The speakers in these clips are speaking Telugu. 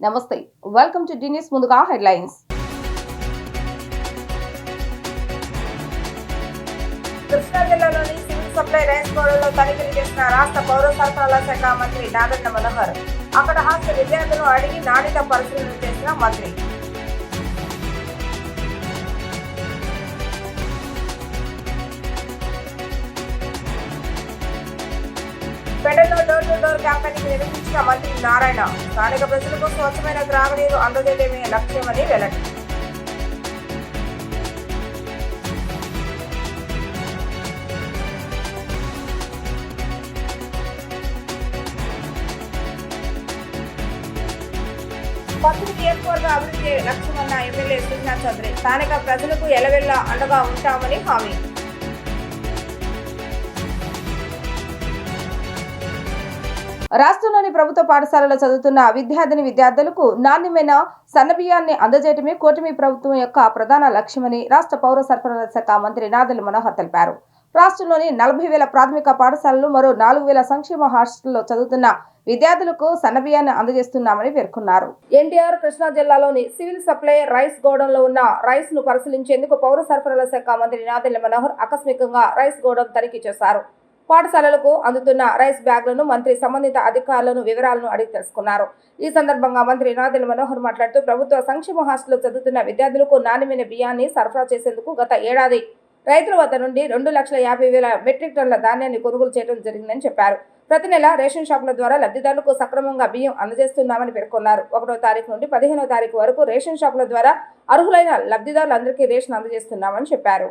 నమస్తే, వెల్కమ్ టు డి న్యూస్. ముందుగా హెడ్లైన్స్. కృష్ణా జిల్లాలోని సివిల్ సప్లై రైస్ గోడౌన్లో తనిఖీలు చేసిన రాష్ట్ర పౌర సరఫరాల శాఖ మంత్రి నాదెండ్ల మనోహర్. అక్కడ హాస్టల్ విద్యార్థులను అడిగి నాణ్యత పరిశీలన చేసిన మంత్రి. పెడల్లో డోర్ టు డోర్ క్యాంపెయిన్ నిర్వహించిన మంత్రి నారాయణ. స్థానిక ప్రజలకు స్వచ్ఛమైన త్రాగునీరు అందజేయడమే లక్ష్యమని వెల్లడి. పశ్చిమ నియోజకవర్గ అభివృద్ధి లక్ష్యమన్న ఎమ్మెల్యే శ్రీనాథ్ చౌదరి. స్థానిక ప్రజలకు ఎలవెల్లా అండగా ఉంటామని హామీ. రాష్ట్రంలోని ప్రభుత్వ పాఠశాలలో చదువుతున్న విద్యార్థులకు నాణ్యమైన సన్నబియ్యాన్ని అందజేయడమే కూటమి ప్రభుత్వం యొక్క ప్రధాన లక్ష్యమని రాష్ట్ర పౌర సరఫరాల శాఖ మంత్రి నాదెండ్ల మనోహర్ తెలిపారు. రాష్ట్రంలోని 40,000 ప్రాథమిక పాఠశాలలు, మరో 4,000 సంక్షేమ హాస్టల్లో చదువుతున్న విద్యార్థులకు సన్నబియ్యాన్ని అందజేస్తున్నామని పేర్కొన్నారు. ఎన్టీఆర్ కృష్ణా జిల్లాలోని సివిల్ సప్లై రైస్ గోడౌన్లో ఉన్న రైస్ ను పరిశీలించేందుకు పౌర సరఫరాల శాఖ మంత్రి నాదెండ్ల మనోహర్ ఆకస్మికంగా రైస్ గోడౌన్ తనిఖీ చేశారు. పాఠశాలలకు అందుతున్న రైస్ బ్యాగ్లను మంత్రి సంబంధిత అధికారులను వివరాలను అడిగి తెలుసుకున్నారు. ఈ సందర్భంగా మంత్రి నాదెండ్ల మనోహర్ మాట్లాడుతూ ప్రభుత్వ సంక్షేమ హాస్టల్లో చదువుతున్న విద్యార్థులకు నాణ్యమైన బియ్యాన్ని సరఫరా చేసేందుకు గత ఏడాది రైతుల వద్ద నుండి 2,50,000 మెట్రిక్ టన్నుల ధాన్యాన్ని కొనుగోలు చేయడం జరిగిందని చెప్పారు. ప్రతి నెల రేషన్ షాపుల ద్వారా లబ్ధిదారులకు సక్రమంగా బియ్యం అందజేస్తున్నామని పేర్కొన్నారు. 1వ తారీఖు నుండి 15వ తారీఖు వరకు రేషన్ షాపుల ద్వారా అర్హులైన లబ్ధిదారులందరికీ రేషన్ అందజేస్తున్నామని చెప్పారు.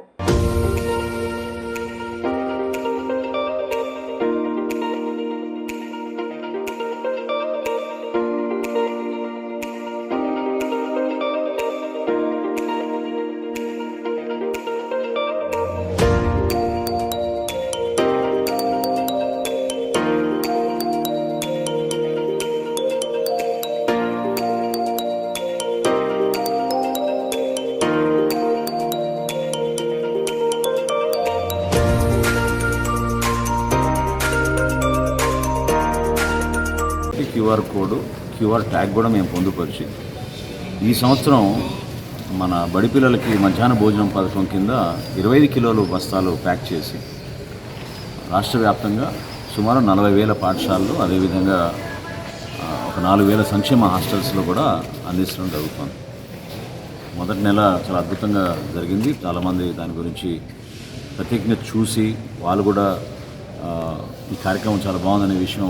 క్యూఆర్ కోడ్, క్యూఆర్ ట్యాగ్ కూడా మేము పొందుపరిచి ఈ సంవత్సరం మన బడి పిల్లలకి మధ్యాహ్న భోజనం పథకం కింద 25 కిలోలు బస్తాలు ప్యాక్ చేసి రాష్ట్ర వ్యాప్తంగా సుమారు 40,000 పాఠశాలలు, అదేవిధంగా ఒక 4,000 సంక్షేమ హాస్టల్స్లో కూడా అందించడం జరుగుతుంది. మొదటి నెల చాలా అద్భుతంగా జరిగింది. చాలామంది దాని గురించి ప్రత్యేకంగా చూసి వాళ్ళు కూడా ఈ కార్యక్రమం చాలా బాగుందనే విషయం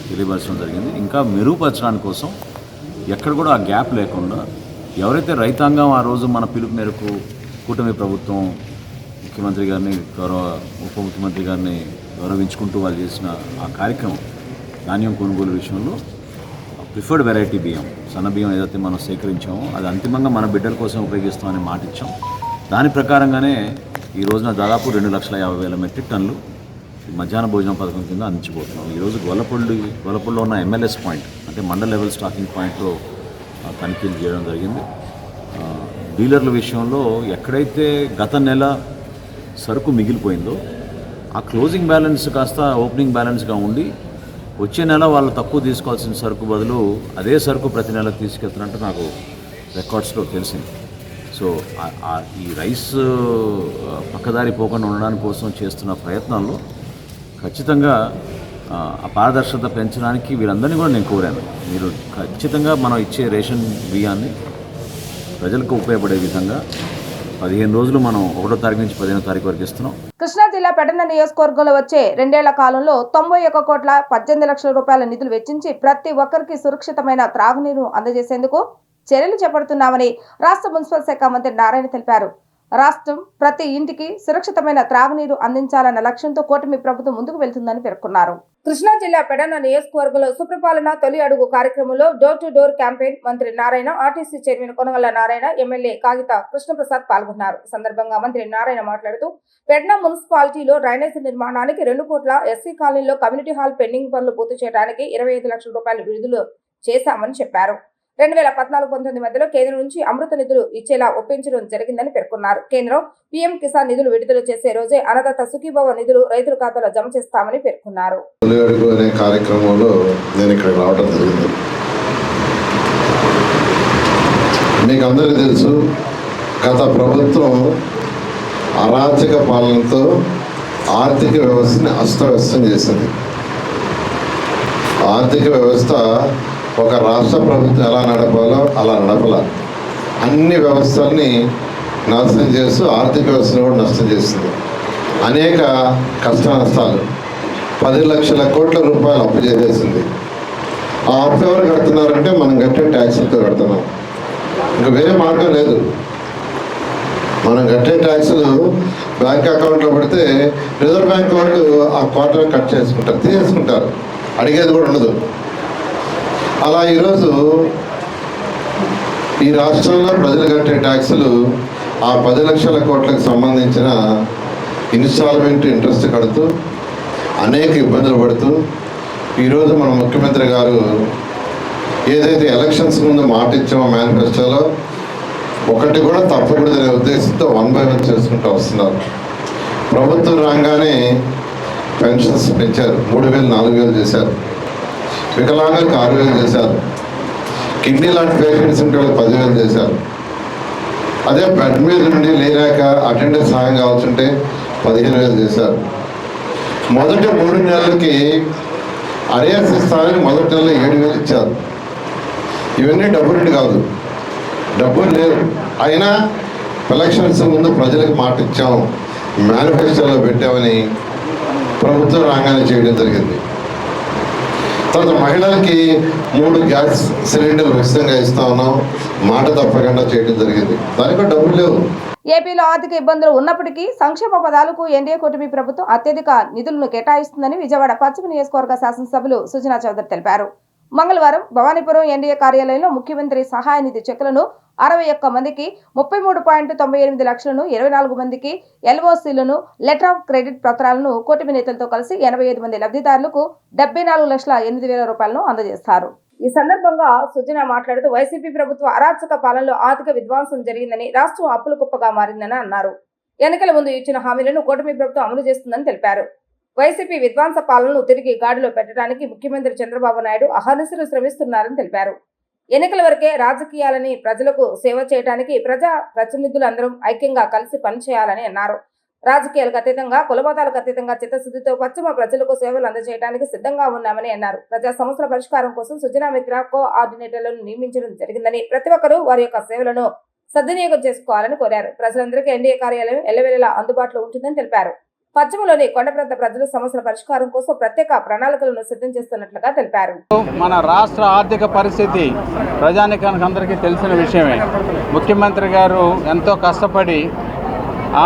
తెలియపరచడం జరిగింది. ఇంకా మెరుగుపరచడానికి కోసం ఎక్కడ కూడా ఆ గ్యాప్ లేకుండా ఎవరైతే రైతాంగం ఆ రోజు మన పిలుపు మేరకు కూటమి ప్రభుత్వం ముఖ్యమంత్రి గారిని, గౌరవ ఉప ముఖ్యమంత్రి గారిని గౌరవించుకుంటూ వాళ్ళు చేసిన ఆ కార్యక్రమం ధాన్యం కొనుగోలు విషయంలో ప్రిఫర్డ్ వెరైటీ బియ్యం, సన్న బియ్యం ఏదైతే మనం సేకరించామో అది అంతిమంగా మన బిడ్డల కోసం ఉపయోగిస్తామని మాట ఇచ్చాం. దాని ప్రకారంగానే ఈ రోజున దాదాపు 2,50,000 మెట్రిక్ టన్నులు మధ్యాహ్న భోజనం పథకం కింద అందించబోతున్నాం. ఈరోజు గొల్లపూడిలో ఉన్న ఎంఎల్ఎస్ పాయింట్ అంటే మండల్ లెవెల్ స్టాకింగ్ పాయింట్లో తనిఖీలు చేయడం జరిగింది. డీలర్ల విషయంలో ఎక్కడైతే గత నెల సరుకు మిగిలిపోయిందో ఆ క్లోజింగ్ బ్యాలెన్స్ కాస్త ఓపెనింగ్ బ్యాలెన్స్గా ఉండి వచ్చే నెల వాళ్ళు తక్కువ తీసుకోవాల్సిన సరుకు బదులు అదే సరుకు ప్రతి నెల తీసుకెళ్తున్నట్టు నాకు రికార్డ్స్లో తెలిసింది. సో ఈ రైస్ పక్కదారి పోకుండా ఉండడానికి కోసం చేస్తున్న ప్రయత్నాల్లో ఖచ్చితంగా ఆ పారదర్శకత పెంచడానికి వీరందరినీ కూడా నేను కోరాను. మీరు ఖచ్చితంగా మనం ఇచ్చే రేషన్ బియ్యాన్ని ప్రజలకు ఉపయోగపడే విధంగా 15 రోజులు మనం 1వ తారీఖు నుంచి 15వ తారీఖు వరకు ఇస్తున్నాం. కృష్ణా జిల్లా పెడన నియోజకవర్గంలో వచ్చే 2 ఏళ్ల కాలంలో 91,18,00,000 రూపాయల నిధులు వెచ్చించి ప్రతి ఒక్కరికి సురక్షితమైన త్రాగునీరు అందజేసేందుకు చర్యలు చేపడుతున్నామని రాష్ట్ర మున్సిపల్ శాఖ మంత్రి నారాయణ తెలిపారు. రాష్ట్రం ప్రతి ఇంటికి సురక్షితమైన త్రాగునీరు అందించాలన్న లక్ష్యంతో కూటమి ప్రభుత్వం ముందుకు వెళ్తుందని పేర్కొన్నారు. కృష్ణా జిల్లా పెడన నియోజకవర్గంలో సుప్రపాలన తొలి అడుగు కార్యక్రమంలో డోర్ టు డోర్ క్యాంపెయిన్ మంత్రి Narayana, RTC chairman Konagalla Narayana, MLA కాగిత కృష్ణప్రసాద్ పాల్గొన్నారు. ఈ సందర్భంగా మంత్రి నారాయణ మాట్లాడుతూ పెడన మున్సిపాలిటీలో డ్రైనేజీ నిర్మాణానికి 2 కోట్ల, ఎస్సీ కాలనీలో కమ్యూనిటీ హాల్ పెండింగ్ పనులు పూర్తి చేయడానికి 25 లక్షల రూపాయలు విడుదల చేశామని చెప్పారు. 2014-19 మధ్యలో కేంద్రం నుంచి అమృత నిధులు ఇచ్చేలా ఒప్పించడం జరిగిందని పేర్కొన్నారు. కేంద్రం పీఎం కిసాన్ నిధులు విడుదల చేసే రోజే అన్నదాత సుఖీభవ నిధులు రైతుల ఖాతాలో జమ చేస్తామని పేర్కొన్నారు. కార్యక్రమంలో నేను ఇక్కడ రావడం జరిగింది. మీకు అందరికీ తెలుసు, గత ప్రభుత్వం అరాచక పాలనతో ఆర్థిక వ్యవస్థని అస్తవ్యస్తం చేసింది. ఆర్థిక వ్యవస్థ ఒక రాష్ట్ర ప్రభుత్వం ఎలా నడపాలో అలా నడపల. అన్ని వ్యవస్థల్ని నాశనం చేస్తూ ఆర్థిక వ్యవస్థను కూడా నష్టం చేస్తుంది. అనేక కష్ట నష్టాలు, 10 లక్షల కోట్ల రూపాయలు అప్పు చేసేసింది. ఆ అప్పు ఎవరు కడుతున్నారంటే మనం కట్టే ట్యాక్సులతో కడుతున్నాం. ఇంకా వేరే మార్గం లేదు. మనం కట్టే ట్యాక్సులు బ్యాంక్ అకౌంట్లో పడితే రిజర్వ్ బ్యాంక్ వాళ్ళు ఆ క్వార్టర్ కట్ చేసుకుంటారు, తీసేసుకుంటారు, అడిగేది కూడా ఉండదు. అలా ఈరోజు ఈ రాష్ట్రంలో ప్రజలు కట్టే ట్యాక్సులు ఆ 10 లక్షల కోట్లకు సంబంధించిన ఇన్స్టాల్మెంట్ ఇంట్రెస్ట్ కడుతూ అనేక ఇబ్బందులు పడుతూ ఈరోజు మన ముఖ్యమంత్రి గారు ఏదైతే ఎలక్షన్స్ ముందు మాట ఇచ్చామో మేనిఫెస్టోలో ఒకటి కూడా తప్పకూడదనే ఉద్దేశంతో 1 by 1 చేసుకుంటూ వస్తున్నారు. ప్రభుత్వం రాగానే పెన్షన్స్ పెంచారు, 3,000 4,000 చేశారు. వికలాంగులకు 6,000 చేశారు. కిడ్నీ లాంటి పేషెంట్స్ ఉంటే 10,000 చేశారు. అదే బెడ్ మీద నుండి లేరాక అటెండెన్స్ సహాయం కావాల్సి ఉంటే 15,000 చేశారు. మొదటి 3 నెలలకి అరియర్స్ ఇస్తారని మొదటి నెలలో 7,000 ఇచ్చారు. ఇవన్నీ డబ్బులు కాదు, డబ్బులు లేవు. అయినా ఎలక్షన్స్ ముందు ప్రజలకు మాట ఇచ్చాము, మేనిఫెస్టోలో పెట్టామని ప్రభుత్వం రాగానే చేయడం జరిగింది. తర్వాత మహిళలకి 3 గ్యాస్ సిలిండర్లు ఉచితంగా ఇస్తా ఉన్నాం, మాట తప్పకుండా చేయడం జరిగింది. దానికి డబ్బులు లేవు. ఏపీలో ఆర్థిక ఇబ్బందులు ఉన్నప్పటికీ సంక్షేమ పదాలకు ఎన్డీఏ కూటమి ప్రభుత్వం అత్యధిక నిధులను కేటాయిస్తుందని విజయవాడ పశ్చిమ నియోజకవర్గ శాసనసభ్యులు సుజనా చౌదరి తెలిపారు. మంగళవారం భవానీపురం ఎన్డీఏ కార్యాలయంలో ముఖ్యమంత్రి సహాయ నిధి చెక్కులను 61 మందికి, 33.98 లక్షలను, 24 మందికి ఎల్ఓసీలను, లెటర్ ఆఫ్ క్రెడిట్ పత్రాలను కూటమి నేతలతో కలిసి 85 మంది లబ్ధిదారులకు 74,08,000 రూపాయలను అందజేస్తారు. ఈ సందర్భంగా సుజనా మాట్లాడుతూ వైసీపీ ప్రభుత్వ అరాచక పాలనలో ఆర్థిక విధ్వంసం జరిగిందని, రాష్ట్రం అప్పుల కుప్పగా మారిందని అన్నారు. ఎన్నికల ముందు ఇచ్చిన హామీలను కూటమి ప్రభుత్వం అమలు చేస్తుందని తెలిపారు. వైసీపీ విధ్వంస పాలనను తిరిగి గాడిలో పెట్టడానికి ముఖ్యమంత్రి చంద్రబాబు నాయుడు అహర్నిశలు శ్రమిస్తున్నారని తెలిపారు. ఎన్నికల వరకే రాజకీయాలని ప్రజలకు సేవ చేయడానికి ప్రజా ప్రతినిధులందరం ఐక్యంగా కలిసి పనిచేయాలని అన్నారు. రాజకీయాలకు అతీతంగా, కులమతాలకు అతీతంగా చిత్తశుద్ధితో పశ్చిమ ప్రజలకు సేవలు అందజేయడానికి సిద్ధంగా ఉన్నామని అన్నారు. ప్రజా సమస్యల పరిష్కారం కోసం సుజనా మిత్ర కోఆర్డినేటర్లను నియమించడం జరిగిందని, ప్రతి ఒక్కరూ వారి యొక్క సేవలను సద్వినియోగం చేసుకోవాలని కోరారు. ప్రజలందరికీ ఎన్డీఏ కార్యాలయం ఎల్లవేళలా అందుబాటులో ఉంటుందని తెలిపారు. పశ్చిమలోని కొండ ప్రాంత ప్రజల సమస్యల పరిష్కారం కోసం ప్రత్యేక ప్రణాళికలను సిద్ధం చేస్తున్నట్లుగా తెలిపారు. మన రాష్ట్ర ఆర్థిక పరిస్థితి ప్రజానికానికి అందరికీ తెలిసిన విషయమే. ముఖ్యమంత్రి గారు ఎంతో కష్టపడి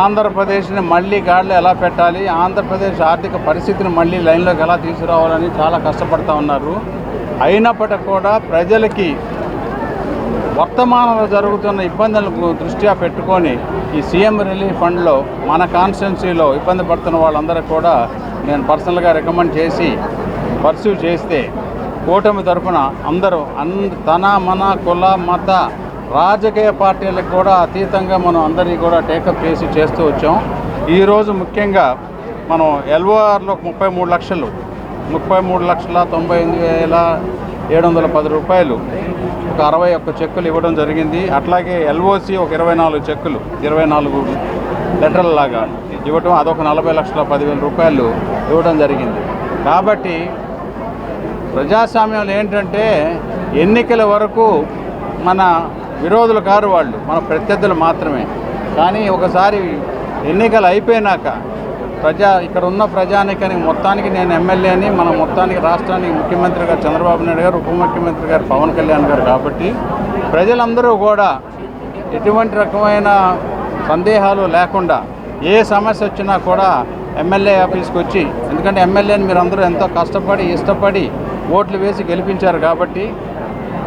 ఆంధ్రప్రదేశ్ని మళ్ళీ గాడిలో ఎలా పెట్టాలి, ఆంధ్రప్రదేశ్ ఆర్థిక పరిస్థితిని మళ్ళీ లైన్లోకి ఎలా తీసుకురావాలని చాలా కష్టపడుతూ ఉన్నారు. అయినప్పటికీ కూడా ప్రజలకి వర్తమానంలో జరుగుతున్న ఇబ్బందులకు దృష్ట్యా పెట్టుకొని ఈ సీఎం రిలీఫ్ ఫండ్లో మన కాన్స్టిట్యున్సీలో ఇబ్బంది పడుతున్న వాళ్ళందరూ కూడా నేను పర్సనల్గా రికమెండ్ చేసి పర్సూ చేస్తే కూటమి తరఫున అందరూ తన మన కుల మత రాజకీయ పార్టీలకు కూడా అతీతంగా మనం అందరినీ కూడా టేకప్ చేసి చేస్తూ వచ్చాం. ఈరోజు ముఖ్యంగా మనం ఎల్ఓఆర్లో 33,98,710 రూపాయలు, ఒక 61 చెక్కులు ఇవ్వడం జరిగింది. అట్లాగే ఎల్ఓసి ఒక 24 చెక్కులు, 24 లెటర్లలాగా ఇవ్వటం, అదొక 40,10,000 రూపాయలు ఇవ్వడం జరిగింది. కాబట్టి ప్రజాస్వామ్యంలో ఏంటంటే ఎన్నికల వరకు మన విరోధులు కారు వాళ్ళు, మన ప్రత్యర్థులు మాత్రమే. కానీ ఒకసారి ఎన్నికలు అయిపోయినాక ఇక్కడ ఉన్న ప్రజానికానికి మొత్తానికి నేను ఎమ్మెల్యేని, మన మొత్తానికి రాష్ట్రానికి ముఖ్యమంత్రి గారు చంద్రబాబు నాయుడు గారు, ఉప ముఖ్యమంత్రి గారు పవన్ కళ్యాణ్ గారు. కాబట్టి ప్రజలందరూ కూడా ఎటువంటి రకమైన సందేహాలు లేకుండా ఏ సమస్య వచ్చినా కూడా ఎమ్మెల్యే ఆఫీస్కి వచ్చి, ఎందుకంటే ఎమ్మెల్యేని మీరు అందరూ ఎంతో కష్టపడి ఇష్టపడి ఓట్లు వేసి గెలిపించారు కాబట్టి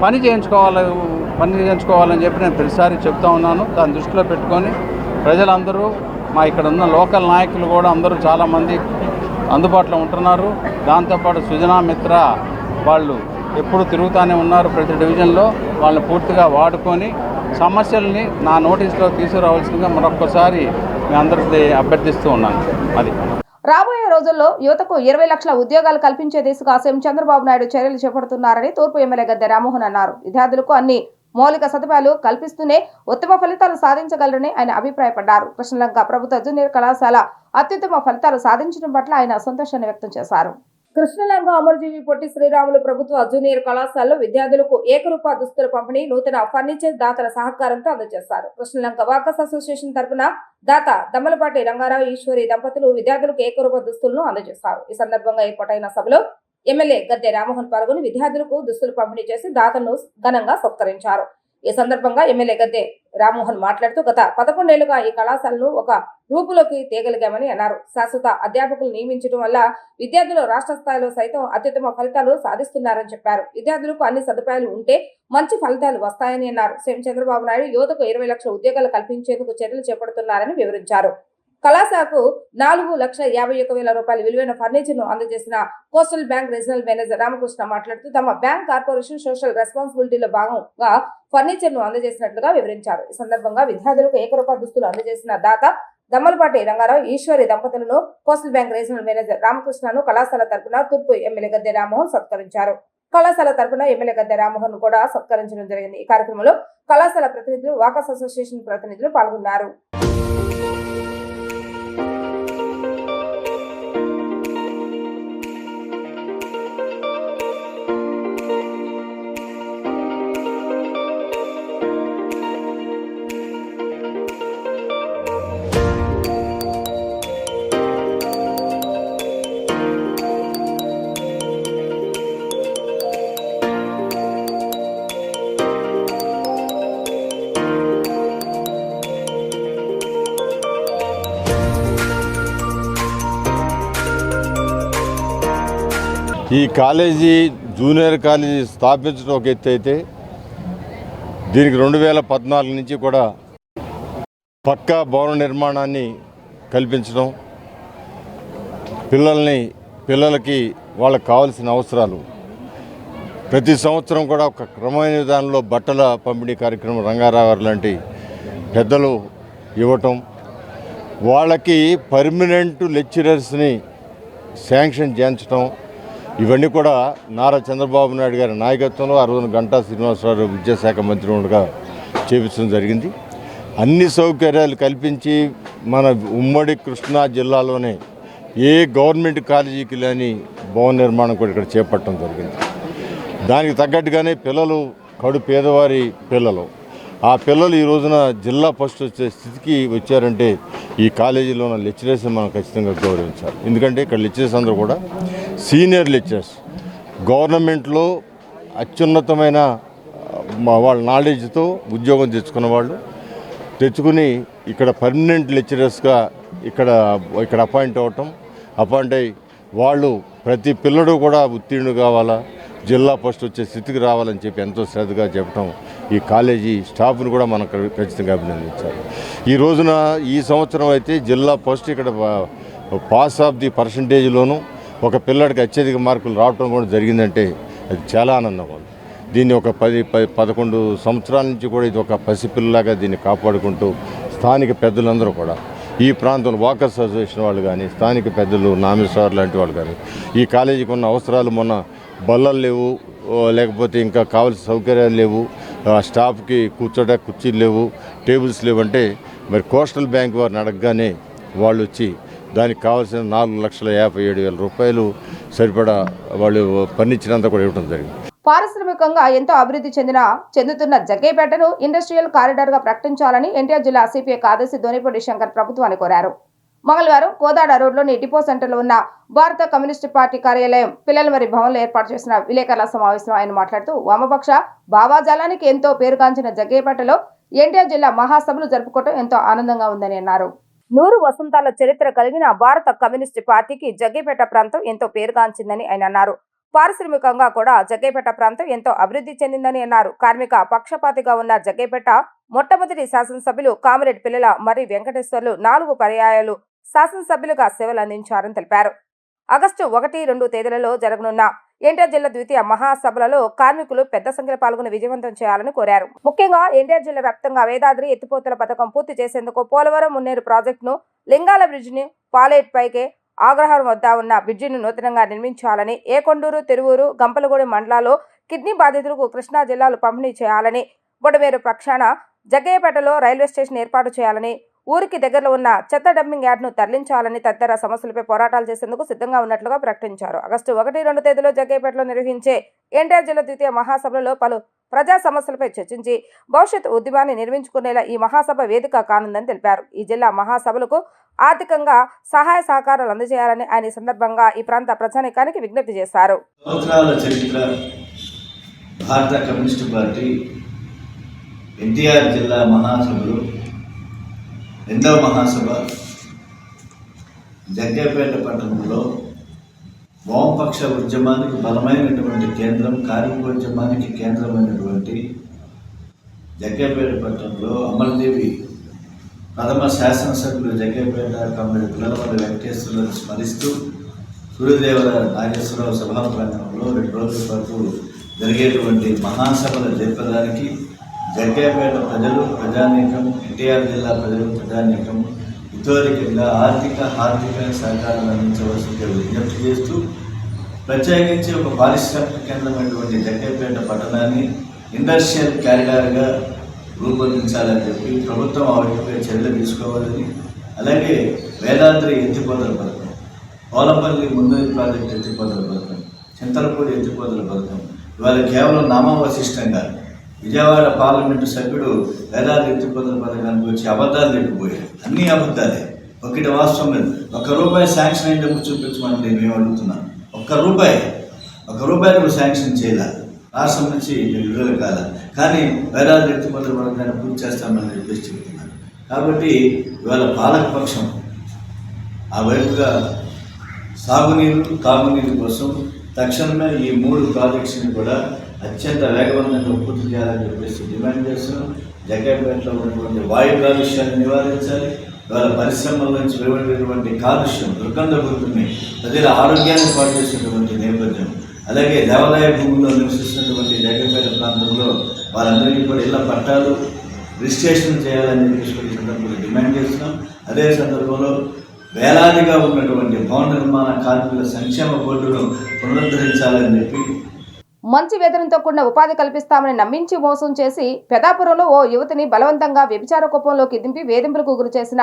పని చేయించుకోవాలని చెప్పి నేను ప్రతిసారి చెప్తా ఉన్నాను. దాన్ని దృష్టిలో పెట్టుకొని ప్రజలందరూ, మా ఇక్కడ ఉన్న లోకల్ నాయకులు కూడా అందరూ చాలామంది అందుబాటులో ఉంటున్నారు. దాంతోపాటు సుజనా మిత్ర వాళ్ళు ఎప్పుడు తిరుగుతూనే ఉన్నారు ప్రతి డివిజన్లో. వాళ్ళని పూర్తిగా వాడుకొని సమస్యల్ని నా నోటీస్లో తీసుకురావాల్సిందిగా మరొక్కసారి మీ అందరికీ అభ్యర్థిస్తూ ఉన్నాను. అది రాబోయే రోజుల్లో యువతకు 20 లక్షల ఉద్యోగాలు కల్పించే దిశగా సీఎం చంద్రబాబు నాయుడు చర్యలు చేపడుతున్నారని తూర్పు ఎమ్మెల్యే గద్దె రామ్మోహన్ అన్నారు. విద్యార్థులకు అన్ని మౌలిక సదుపాయాలు కల్పిస్తూనే ఉత్తమ ఫలితాలు సాధించగలరని ఆయన అభిప్రాయపడ్డారు. కృష్ణలంక ప్రభుత్వ జూనియర్ కళాశాల అత్యుత్తమ ఫలితాలు సాధించడం పట్ల ఆయన సంతోషాన్ని వ్యక్తం చేశారు. కృష్ణలంక అమరజీవి పొట్టి శ్రీరాములు ప్రభుత్వ జూనియర్ కళాశాలలో విద్యార్థులకు ఏకరూప దుస్తుల పంపిణీ నూతన ఫర్నిచర్ దాతల సహకారంతో అందజేశారు. కృష్ణలంక వాకర్స్ అసోసియేషన్ తరపున దాత దమ్మలపాటి రంగారావు ఈశ్వరి దంపతులు విద్యార్థులకు ఏకరూప దుస్తులను అందజేశారు. ఈ సందర్భంగా ఏర్పాటైన సభలో ఎమ్మెల్యే గద్దె రామ్మోహన్ పాల్గొని విద్యార్థులకు దుస్తులు పంపిణీ చేసి దాతలను ఘనంగా సత్కరించారు. ఈ సందర్భంగా ఎమ్మెల్యే గద్దె రామ్మోహన్ మాట్లాడుతూ గత 11 ఏళ్లుగా ఈ కళాశాలను ఒక రూపులోకి తేగలిగామని అన్నారు. శాశ్వత అధ్యాపకులు నియమించడం వల్ల విద్యార్థులు రాష్ట్ర స్థాయిలో సైతం అత్యుత్తమ ఫలితాలు సాధిస్తున్నారని చెప్పారు. విద్యార్థులకు అన్ని సదుపాయాలు ఉంటే మంచి ఫలితాలు వస్తాయని అన్నారు. సీఎం చంద్రబాబు నాయుడు యువతకు 20 లక్షల ఉద్యోగాలు కల్పించేందుకు చర్యలు చేపడుతున్నారని వివరించారు. కళాశాలకు 4,51,000 రూపాయల విలువైన ఫర్నిచర్ ను అందజేసిన coastal bank regional manager Ramakrishna మాట్లాడుతూ తమ బ్యాంక్ కార్పొరేషన్ సోషల్ రెస్పాన్సిబిలిటీలో భాగంగా ఫర్నిచర్ ను అందజేసినట్లుగా వివరించారు. ఈ సందర్భంగా విద్యార్థులకు ఏకరూప దుస్తులు అందజేసిన దాత దమ్మలపాటి రంగారావు ఈశ్వరి దంపతులను కోస్టల్ బ్యాంక్ రీజనల్ మేనేజర్ రామకృష్ణను కళాశాల తరపున తూర్పు ఎమ్మెల్యే గద్దె రామ్మోహన్ సత్కరించారు. కళాశాల తరపున ఎమ్మెల్యే గద్దె రామ్మోహన్ కూడా సత్కరించడం జరిగింది. ఈ కార్యక్రమంలో కళాశాల ప్రతినిధులు, వాకర్స్ అసోసియేషన్ ప్రతినిధులు పాల్గొన్నారు. ఈ కాలేజీ జూనియర్ కాలేజీ స్థాపించడం ఒక ఎత్తు అయితే దీనికి 2014 నుంచి కూడా పక్కా భవన నిర్మాణాన్ని కల్పించడం, పిల్లలకి వాళ్ళకి కావాల్సిన అవసరాలు ప్రతి సంవత్సరం కూడా ఒక క్రమమైన విధానంలో బట్టల పంపిణీ కార్యక్రమం రంగారావు గారు లాంటి పెద్దలు ఇవ్వటం, వాళ్ళకి పర్మనెంట్ లెక్చరర్స్ని శాంక్షన్ చేయించడం, ఇవన్నీ కూడా నారా చంద్రబాబు నాయుడు గారి నాయకత్వంలో ఆ రోజున గంటా శ్రీనివాసరావు విద్యాశాఖ మంత్రి ఉండగా చేపించడం జరిగింది. అన్ని సౌకర్యాలు కల్పించి మన ఉమ్మడి కృష్ణా జిల్లాలోనే ఏ గవర్నమెంట్ కాలేజీకి లేని భవన నిర్మాణం కూడా ఇక్కడ చేపట్టడం జరిగింది. దానికి తగ్గట్టుగానే పిల్లలు కడు పేదవారి పిల్లలు, ఆ పిల్లలు ఈ రోజున జిల్లా ఫస్ట్ వచ్చే స్థితికి వచ్చారంటే ఈ కాలేజీలో ఉన్న లెక్చరర్స్ని మనం ఖచ్చితంగా గౌరవించాలి. ఎందుకంటే ఇక్కడ లెక్చరర్స్ అందరూ కూడా సీనియర్ లెక్చరర్స్, గవర్నమెంట్లో అత్యున్నతమైన వాళ్ళ నాలెడ్జ్తో ఉద్యోగం తెచ్చుకుని ఇక్కడ పర్మనెంట్ లెక్చరర్స్గా ఇక్కడ అపాయింట్ అయ్యి వాళ్ళు ప్రతి పిల్లడు కూడా ఉత్తీర్ణుడు కావాలా, జిల్లా ఫస్ట్ వచ్చే స్థితికి రావాలని చెప్పి ఎంతో శ్రద్ధగా చెప్పడం ఈ కాలేజీ స్టాఫ్ను కూడా మనం ఖచ్చితంగా అభినందించాలి. ఈ రోజున ఈ సంవత్సరం అయితే జిల్లా ఫస్ట్ ఇక్కడ పాస్ ఆఫ్ ది పర్సంటేజ్లోనూ ఒక పిల్లడికి అత్యధిక మార్కులు రావడం కూడా జరిగిందంటే అది చాలా ఆనందంగా ఉంది. దీన్ని ఒక 10-11 సంవత్సరాల నుంచి కూడా ఇది ఒక పసిపిల్లలాగా దీన్ని కాపాడుకుంటూ స్థానిక పెద్దలందరూ కూడా ఈ ప్రాంతంలో వాకర్స్ అసోసియేషన్ వాళ్ళు కానీ, స్థానిక పెద్దలు నామిసార్ లాంటి వాళ్ళు కానీ ఈ కాలేజీకి ఉన్న అవసరాలు, మొన్న బల్లలు లేవు, లేకపోతే ఇంకా కావాల్సిన సౌకర్యాలు లేవు, స్టాఫ్కి కూర్చోడానికి కుర్చీలు లేవు, టేబుల్స్ లేవు అంటే మరి కోస్టల్ బ్యాంక్ వారిని అడగగానే వాళ్ళు వచ్చి దానికి కావాల్సిన 4,57,000 రూపాయలు సరిపడా వాళ్ళు ఫర్నిచర్ కూడా ఇవ్వడం జరిగింది. పారిశ్రామికంగా ఎంతో అభివృద్ధి చెందుతున్న జగ్గయ్యపేటను ఇండస్ట్రియల్ కారిడార్ గా ప్రకటించాలని ఎన్టీఆర్ జిల్లా సిపిఐ కార్యదర్శి దోనిపూడి శంకర్ ప్రభుత్వాన్ని కోరారు. మంగళవారం కోదాడ రోడ్లోని డిపో సెంటర్లో ఉన్న భారత కమ్యూనిస్టు పార్టీ కార్యాలయం పిల్లలమరి భవన్లో ఏర్పాటు చేసిన విలేకరుల సమావేశంలో ఆయన మాట్లాడుతూ వామపక్ష భావాజాలానికి ఎంతో పేరుగాంచిన జగ్గయ్యపేటలో ఎన్టీఆర్ జిల్లా మహాసభలు జరుపుకోవడం ఎంతో ఆనందంగా ఉందని అన్నారు. 100 వసంతాల చరిత్ర కలిగిన భారత కమ్యూనిస్టు పార్టీకి జగ్గయ్యపేట ప్రాంతం ఎంతో పేరుగాంచిందని ఆయన అన్నారు. పారిశ్రామికంగా కూడా జగ్గయ్యపేట ప్రాంతం ఎంతో అభివృద్ధి చెందిందని అన్నారు. కార్మిక పక్షపాతిగా ఉన్న జగ్గయ్యపేట మొట్టమొదటి శాసనసభ్యులు కామిరెడ్డి పిల్లల మరి వెంకటేశ్వర్లు 4 పర్యాయాలు శాసనసభ్యులుగా సేవలు అందించారని తెలిపారు. ఆగస్టు 1-2 తేదీలలో జరగనున్న ఎన్టీఆర్ జిల్లా ద్వితీయ మహాసభలలో కార్మికులు పెద్ద సంఖ్యలో పాల్గొని విజయవంతం చేయాలని కోరారు. ముఖ్యంగా ఎన్టీఆర్ జిల్లా వ్యాప్తంగా వేదాద్రి ఎత్తిపోతల పథకం పూర్తి చేసేందుకు పోలవరం మున్నేరు ప్రాజెక్టును, లింగాల బ్రిడ్జిని, పాలేట్ పైకే ఆగ్రహారం వద్ద ఉన్న బ్రిడ్జిను నూతనంగా నిర్మించాలని, ఏకొండూరు, తిరువూరు, గంపలగూడెం మండలాల్లో కిడ్నీ బాధితులకు కృష్ణా జిల్లాలు పంపిణీ చేయాలని, బొడవేరు పక్షాన జగ్గయ్యపేటలో రైల్వే స్టేషన్ ఏర్పాటు చేయాలని, ఊరికి దగ్గరలో ఉన్న చెత్త డంపింగ్ యార్డ్ను తరలించాలని తదితర సమస్యలపై పోరాటాలు చేసేందుకు సిద్ధంగా ఉన్నట్లుగా ప్రకటించారు. ఆగస్టు 1-2 తేదీలో జగ్గయ్యపేటలో నిర్వహించే ఎన్టీఆర్ జిల్లా ద్వితీయ మహాసభలలో పలు ప్రజా సమస్యలపై చర్చించి భవిష్యత్ ఉద్యమాన్ని నిర్మించుకునేలా ఈ మహాసభ వేదిక కానుందని తెలిపారు. ఈ జిల్లా మహాసభలకు ఆర్థికంగా సహాయ సహకారాలు అందజేయాలని ఆయన ఈ సందర్భంగా ఈ ప్రాంత ప్రజానీకానికి విజ్ఞప్తి చేశారు. సంవత్సరాల చరిత్ర భారత కమ్యూనిస్టు పార్టీ ఎన్టీఆర్ జిల్లా మహాసభలు 2వ మహాసభ జగ్గయ్యపేట పట్టణంలో వామపక్ష ఉద్యమానికి బలమైనటువంటి కేంద్రం, కార్మికోద్యమానికి కేంద్రమైనటువంటి జగ్గయ్యపేట పట్టణంలో అమరదేవి ప్రథమ శాసనసభ్యులు జగ్గయ్యపేట కమ్యూనిటీ పిల్లలమల్లి వెంకటేశ్వరులను స్మరిస్తూ సూర్యదేవర నాగేశ్వరరావు సభా ప్రాంగణంలో 2 రోజుల పాటు జరిగేటువంటి మహాసభలు జరపడానికి జగ్గయ్యపేట ప్రజలు, ప్రజానీకం, ఎన్టీఆర్ జిల్లా ప్రజలు, ప్రజానీకం ఇతోరికంగా ఆర్థిక సహకారాలు అందించవలసిందిగా విజ్ఞప్తి చేస్తూ ప్రత్యేకించి ఒక పారిశ్రామిక కేంద్రమైనటువంటి జగ్గయ్యపేట పట్టణాన్ని ఇండస్ట్రియల్ క్యారిడార్గా రూపొందించాలని చెప్పి ప్రభుత్వం ఆ వైపుపై చర్యలు తీసుకోవాలని, అలాగే వేదాద్రి ఎత్తిపోతల పథకం, పోలపల్లి ముందరి ప్రాజెక్టు ఎత్తిపోతల పథకం, చింతలపూడి ఎత్తిపోతల పథకం ఇవాళ కేవలం నామవశిష్టంగా విజయవాడ పార్లమెంటు సభ్యుడు వేదాద్రి ఎత్తిపోతల పథకానికి వచ్చి అబద్ధాలు చెప్పిపోయారు. అన్నీ అబద్ధాలే, ఒకటి వాస్తవం లేదు. ₹1 శాంక్షన్ అయ్యేటప్పుడు చూపించమని మేము అడుగుతున్నాం. ₹1 నువ్వు శాంక్షన్ చేయాలి, రాష్ట్రం నుంచి విడుదల కాల, కానీ వేదాద్రి ఎత్తిపోతల పథకాన్ని పూర్తి చేస్తామని చెప్పేసి చెబుతున్నారు. కాబట్టి ఇవాళ పాలకపక్షం ఆ వైపుగా సాగునీరు, తాగునీరు కోసం తక్షణమే ఈ 3 ప్రాజెక్ట్స్ని కూడా అత్యంత వేగవంతంగా పూర్తి చేయాలని చెప్పేసి డిమాండ్ చేస్తున్నాం. జగ్గయ్యపేటలో ఉన్నటువంటి వాయు కాలుష్యాన్ని నివారించాలి. ఇవాళ పరిశ్రమల నుంచి వెలువడినటువంటి కాలుష్యం దుర్గంధపూరితమై ప్రజల ఆరోగ్యాన్ని పాటు చేసినటువంటి నేపథ్యం, అలాగే దేవాలయ భూముల్లో నివసిస్తున్నటువంటి జగ్గయ్యపేట ప్రాంతంలో వారందరికీ కూడా ఇళ్ల పట్టాలు రిజిస్ట్రేషన్ చేయాలని చెప్పేసి సందర్భంలో డిమాండ్ చేస్తున్నాం. అదే సందర్భంలో వేలాదిగా ఉన్నటువంటి భవన నిర్మాణ కార్మికుల సంక్షేమ బోర్డును పునరుద్ధరించాలని చెప్పి మంచి వేతనంతో కూడిన ఉపాధి కల్పిస్తామని నమ్మించి మోసం చేసి పెదాపురంలో ఓ యువతిని బలవంతంగా వ్యభిచార కూపంలోకి దింపి వేధింపులకు గురి చేసిన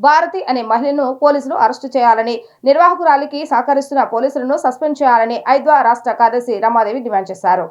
భారతి అనే మహిళను పోలీసులు అరెస్టు చేయాలని, నిర్వాహకురాలికి సహకరిస్తున్న పోలీసులను సస్పెండ్ చేయాలని ఐద్వా రాష్ట్ర కార్యదర్శి రమాదేవి డిమాండ్ చేశారు.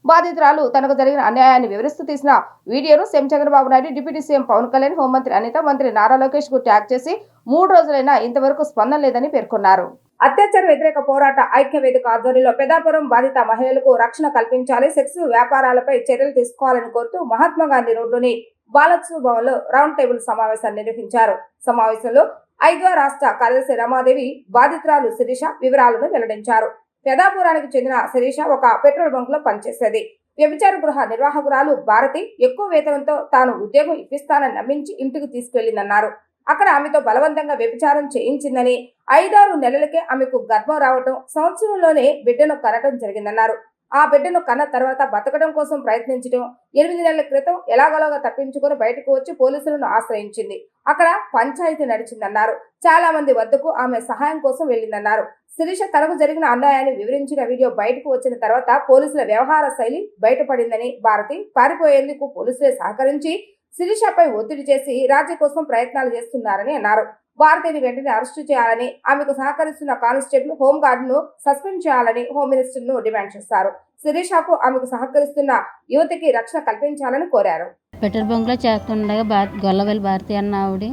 బాధితురాలు తనకు జరిగిన అన్యాయాన్ని వివరిస్తూ తీసిన వీడియోను CM Chandrababu Naidu, deputy CM Pawan Kalyan, హోంమంత్రి అనిత, మంత్రి నారా లోకేష్ కు ట్యాగ్ చేసి 3 రోజులైనా ఇంతవరకు స్పందన లేదని పేర్కొన్నారు. అత్యాచార వ్యతిరేక పోరాట ఐక్య వేదిక ఆధ్వర్యంలో పెదాపురం బాధిత మహిళలకు రక్షణ కల్పించాలి, సెక్స్ వ్యాపారాలపై చర్యలు తీసుకోవాలని కోరుతూ మహాత్మా గాంధీ రోడ్డులోని బాలత్సు భవన్లో రౌండ్ టేబుల్ సమావేశాన్ని నిర్వహించారు. సమావేశంలో ఐద్వా రాష్ట్ర కార్యదర్శి రమాదేవి బాధితురాలు శిరీష వివరాలను వెల్లడించారు. పెదాపురానికి చెందిన శిరీష ఒక పెట్రోల్ బంక్ లో పనిచేసేది. వ్యభిచార గృహ నిర్వాహకురాలు భారతి ఎక్కువ వేతనంతో తాను ఉద్యోగం ఇప్పిస్తానని నమ్మించి ఇంటికి తీసుకెళ్లిందన్నారు. అక్కడ ఆమెతో బలవంతంగా వ్యభిచారం చేయించిందని, 5-6 నెలలకే ఆమెకు గర్భం రావటం, సంవత్సరంలోనే బిడ్డను కనటం జరిగిందన్నారు. ఆ బిడ్డను కన్న తర్వాత బతకడం కోసం ప్రయత్నించడం, 8 నెలల క్రితం ఎలాగోలాగా తప్పించుకొని బయటకు వచ్చి పోలీసులను ఆశ్రయించింది. అక్కడ పంచాయతీ నడిచిందన్నారు. చాలా మంది వద్దకు ఆమె సహాయం కోసం వెళ్లిందన్నారు. శిరీష తనకు జరిగిన అన్యాయాన్ని వివరించిన వీడియో బయటకు వచ్చిన తర్వాత పోలీసుల వ్యవహార శైలి బయటపడిందని, భారతి పారిపోయేందుకు పోలీసులే సహకరించి శిరీషపై ఒత్తిడి చేసి రాజ్య కోసం ప్రయత్నాలు చేస్తున్నారని అన్నారు. భారతిని వెంటనే అరెస్టు చేయాలని, ఆమెకు సహకరిస్తున్న కానిస్టేబుల్, హోంగార్డును సస్పెండ్ చేయాలని హోమ్ మినిస్టర్ను డిమాండ్ చేశారు. శిరీషకు, ఆమెకు సహకరిస్తున్న యువతికి రక్షణ కల్పించాలని కోరారు. పెట్రోల్ బంక్లో చేస్తుండగా గొల్లవల్లి భారతి అన్న ఆవిడ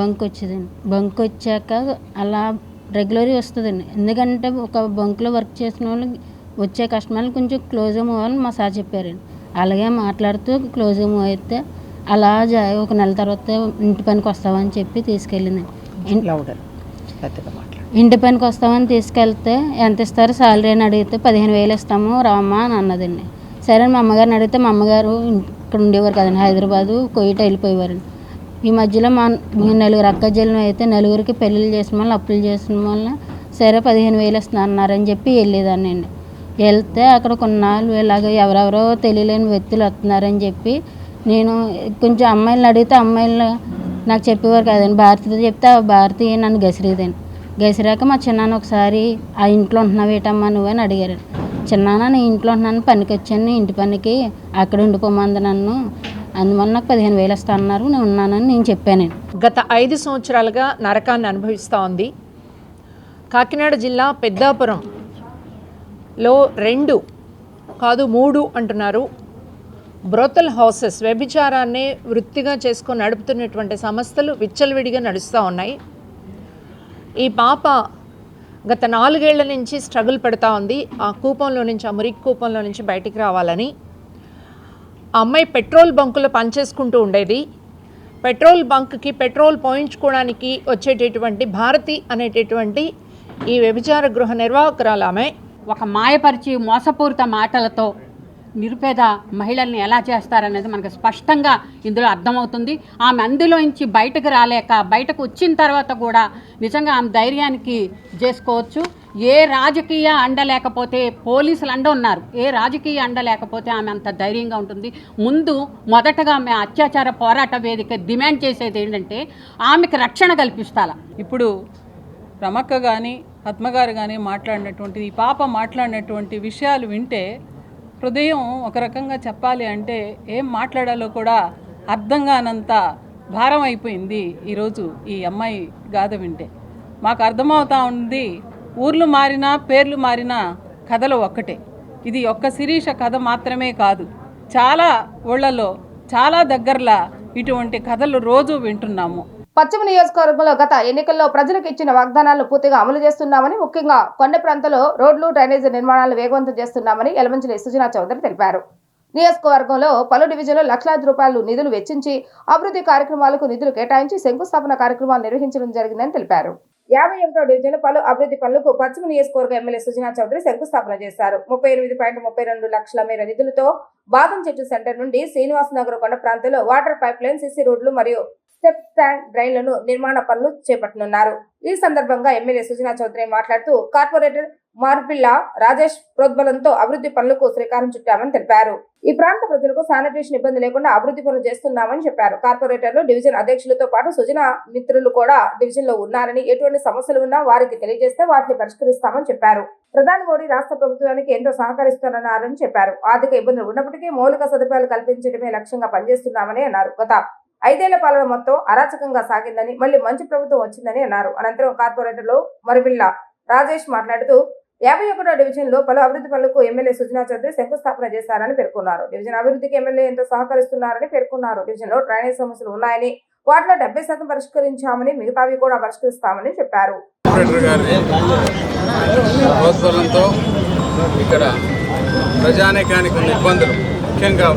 బంక్ వచ్చేదండి. బంక్ వచ్చాక అలా రెగ్యులర్గా వస్తుందండి. ఎందుకంటే ఒక బంక్లో వర్క్ చేసిన వాళ్ళు వచ్చే కస్టమర్లు కొంచెం క్లోజ్ అవ్వాలని మా సార్ చెప్పారండి. అలాగే మాట్లాడుతూ క్లోజ్ అయితే అలా ఒక నెల తర్వాత ఇంటి పనికి వస్తామని చెప్పి తీసుకెళ్ళింది. ఇంటి పనికి వస్తామని తీసుకెళ్తే ఎంత ఇస్తారు సాలరీ అని అడిగితే 15,000 ఇస్తాము రామ్మా అని అన్నదండి. సరే మా అమ్మగారిని అడిగితే మా అమ్మగారు ఇక్కడ ఉండేవారు కదండి, హైదరాబాదు కోయిట వెళ్ళిపోయేవారండి. ఈ మధ్యలో మా 4 అక్కజల్లు అయితే 4గురికి పెళ్ళిళ్ళు చేసిన వల్ల అప్పులు చేసిన వల్ల సరే 15,000 ఇస్తున్నా అన్నారని చెప్పి వెళ్ళేదాన్ని అండి. వెళ్తే అక్కడ కొన్నాళ్ళు ఇలాగ ఎవరెవరో తెలియలేని వ్యక్తులు వస్తున్నారని చెప్పి నేను కొంచెం అమ్మాయిలను అడిగితే అమ్మాయిలు నాకు చెప్పేవారు కదండి. భారతితో చెప్తే ఆ భారతి నన్ను గసిరేదండి. గసిరాక మా చిన్నాన్న ఒకసారి ఆ ఇంట్లో ఉంటున్నావు ఏటమ్మా నువ్వు అని అడిగారు. చిన్నాన్న నేను ఇంట్లో ఉన్నాను, పనికి వచ్చాను, ఇంటి పనికి అక్కడ ఉండిపోమంది నన్ను, అందువల్ల నాకు 15,000 ఇస్తా అన్నారు, నేను ఉన్నానని నేను చెప్పాను. గత 5 సంవత్సరాలుగా నరకాన్ని అనుభవిస్తూ ఉంది. కాకినాడ జిల్లా పెద్దాపురంలో 2 కాదు 3 అంటున్నారు బ్రోతల్ హౌసెస్, వ్యభిచారాన్ని వృత్తిగా చేసుకొని నడుపుతున్నటువంటి సంస్థలు విచ్చలవిడిగా నడుస్తూ ఉన్నాయి. ఈ పాప గత 4 ఏళ్ల నుంచి స్ట్రగుల్ పెడతా ఉంది ఆ కూపంలో నుంచి, ఆ మురికి కూపంలో నుంచి బయటికి రావాలని. ఆ అమ్మాయి పెట్రోల్ బంకులో పనిచేసుకుంటూ ఉండేది. పెట్రోల్ బంక్కి పెట్రోల్ పోయించుకోవడానికి వచ్చేటటువంటి భారతి అనేటటువంటి ఈ వ్యభిచార గృహ నిర్వాహకురాలు ఆమె ఒక మాయపరిచి మోసపూరిత మాటలతో నిరుపేద మహిళల్ని ఎలా చేస్తారనేది మనకు స్పష్టంగా ఇందులో అర్థమవుతుంది. ఆమె అందులోంచి బయటకు రాలేక, బయటకు వచ్చిన తర్వాత కూడా నిజంగా ఆమె ధైర్యానికి చేసుకోవచ్చు. ఏ రాజకీయ అండ లేకపోతే, పోలీసులు అండ ఉన్నారు, ఏ రాజకీయ అండ లేకపోతే ఆమె అంత ధైర్యంగా ఉంటుంది. మొదటగా ఆమె అత్యాచార పోరాట వేదిక డిమాండ్ చేసేది ఏంటంటే ఆమెకు రక్షణ కల్పిస్తాల. ఇప్పుడు రమక్క కానీ పద్మగారు కానీ మాట్లాడినటువంటి, ఈ పాప మాట్లాడినటువంటి విషయాలు వింటే హృదయం ఒక రకంగా చెప్పాలి అంటే ఏం మాట్లాడాలో కూడా అర్థం కానంత భారం అయిపోయింది ఈరోజు ఈ అమ్మాయి గాథ వింటే. మాకు అర్థమవుతా ఉంది, ఊర్లు మారినా పేర్లు మారినా కథలు ఒక్కటే. ఇది ఒక్క శిరీష కథ మాత్రమే కాదు, చాలా ఊళ్ళలో చాలా దగ్గరలా ఇటువంటి కథలు రోజు వింటున్నాము. పశ్చిమ నియోజకవర్గంలో గత ఎన్నికల్లో ప్రజలకు ఇచ్చిన వాగ్దానాలను పూర్తిగా అమలు చేస్తున్నామని, ముఖ్యంగా కొండ ప్రాంతంలో రోడ్లు, డ్రైనేజీ నిర్మాణాలు వేగవంతం చేస్తున్నామని యలమంచిలి సుజనా చౌదరి తెలిపారు. నియోజకవర్గంలో పలు డివిజన్లో లక్షలాది రూపాయలు నిధులు వెచ్చించి అభివృద్ధి కార్యక్రమాలకు నిధులు కేటాయించి శంకుస్థాపన కార్యక్రమాలు నిర్వహించడం జరిగిందని తెలిపారు. 51వ డివిజన్లో పలు అభివృద్ధి పనులకు పశ్చిమ నియోజకవర్గ ఎమ్మెల్యే సుజనా చౌదరి శంకుస్థాపన చేశారు. 38.32 లక్షల మేర నిధులతో బాదం చెట్టు సెంటర్ నుండి శ్రీనివాస్ నగర్ కొండ ప్రాంతంలో వాటర్ పైప్ లైన్, సిసి రోడ్లు మరియు స్టెప్ ట్యాంక్ డ్రైన్లను నిర్మాణ పనులు చేపట్టనున్నారు. ఈ సందర్భంగా ఎమ్మెల్యే సుజనా చౌదరి మాట్లాడుతూ కార్పొరేటర్ మార్పిల్ల రాజేష్ ప్రోద్బలంతో అభివృద్ధి పనులకు శ్రీకారం చుట్టామని తెలిపారు. ఈ ప్రాంత ప్రజలకు శానిటేషన్ ఇబ్బంది లేకుండా అభివృద్ధి పనులు చేస్తున్నామని చెప్పారు. కార్పొరేటర్లు, డివిజన్ అధ్యక్షులతో పాటు సుజనా మిత్రులు కూడా డివిజన్ లో ఉన్నారని, ఎటువంటి సమస్యలు ఉన్నా వారికి తెలియజేస్తే వాటిని పరిష్కరిస్తామని చెప్పారు. ప్రధాని మోడీ రాష్ట్ర ప్రభుత్వానికి ఎంతో సహకరిస్తున్నారని చెప్పారు. ఆర్థిక ఇబ్బందులు ఉన్నప్పటికీ మౌలిక సదుపాయాలు కల్పించడమే లక్ష్యంగా పనిచేస్తున్నామని అన్నారు. గత 5 ఏళ్ల పాలన మొత్తం అరాచకంగా సాగిందని, మళ్లీ మంచి ప్రభుత్వం వచ్చిందని అన్నారు. అనంతరం కార్పొరేటర్లు మరిబిల్ల రాజేష్ మాట్లాడుతూ 51వ డివిజన్ లో పలు అభివృద్ధి పనులకు ఎమ్మెల్యే సుజనా చౌదరి శంకుస్థాపన చేశారని పేర్కొన్నారు. డివిజన్ అభివృద్ధికి ఎమ్మెల్యే ఎంతో సహకరిస్తున్నారని పేర్కొన్నారు. డివిజన్ లో డ్రైనేజ్ సమస్యలు ఉన్నాయని, వాటిలో 70% పరిష్కరించామని, మిగతావి కూడా పరిష్కరిస్తామని చెప్పారు. ఇక్కడ ప్రజానీకానికి ఉన్న ఇబ్బందులు, ముఖ్యంగా